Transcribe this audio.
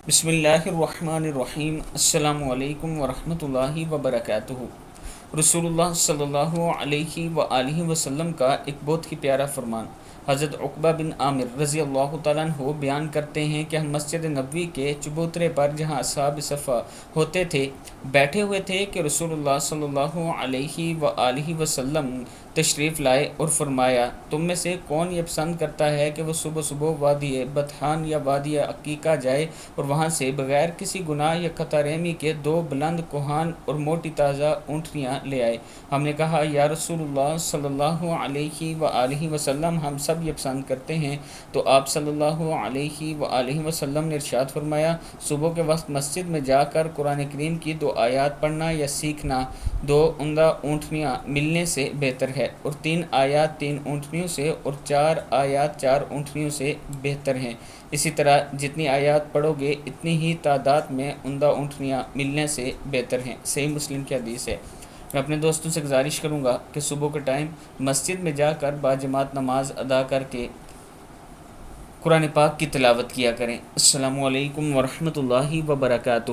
بسم اللہ الرحمن الرحیم۔ السلام علیکم ورحمۃ اللہ وبرکاتہ۔ رسول اللہ صلی اللہ علیہ وآلہ وسلم کا ایک بہت ہی پیارا فرمان حضرت عقبہ بن عامر رضی اللہ تعالیٰ عنہ بیان کرتے ہیں کہ ہم مسجد نبوی کے چبوترے پر جہاں اصحاب صفا ہوتے تھے بیٹھے ہوئے تھے کہ رسول اللہ صلی اللہ علیہ وآلہ وسلم تشریف لائے اور فرمایا، تم میں سے کون یہ پسند کرتا ہے کہ وہ صبح صبح وادی بطحان یا وادی عقیقہ جائے اور وہاں سے بغیر کسی گناہ یا خطا رحمی کے 2 بلند کوہان اور موٹی تازہ اونٹنیاں لے آئے۔ ہم نے کہا، یا رسول اللہ صلی اللہ علیہ وآلہ وسلم، ہم سب یہ پسند کرتے ہیں۔ تو آپ صلی اللہ علیہ وآلہ وسلم نے ارشاد فرمایا، صبح کے وقت مسجد میں جا کر قرآن کریم کی 2 آیات پڑھنا یا سیکھنا 2 عمدہ اونٹنیاں ملنے سے بہتر ہے، اور 3 آیات 3 اونٹنیوں سے اور 4 آیات 4 اونٹنیوں سے بہتر ہیں۔ اسی طرح جتنی آیات پڑھو گے اتنی ہی تعداد میں عمدہ اونٹنیاں ملنے سے بہتر ہیں۔ صحیح مسلم کی حدیث ہے۔ میں اپنے دوستوں سے گزارش کروں گا کہ صبح کے ٹائم مسجد میں جا کر باجماعت نماز ادا کر کے قرآن پاک کی تلاوت کیا کریں۔ السلام علیکم ورحمۃ اللہ وبرکاتہ۔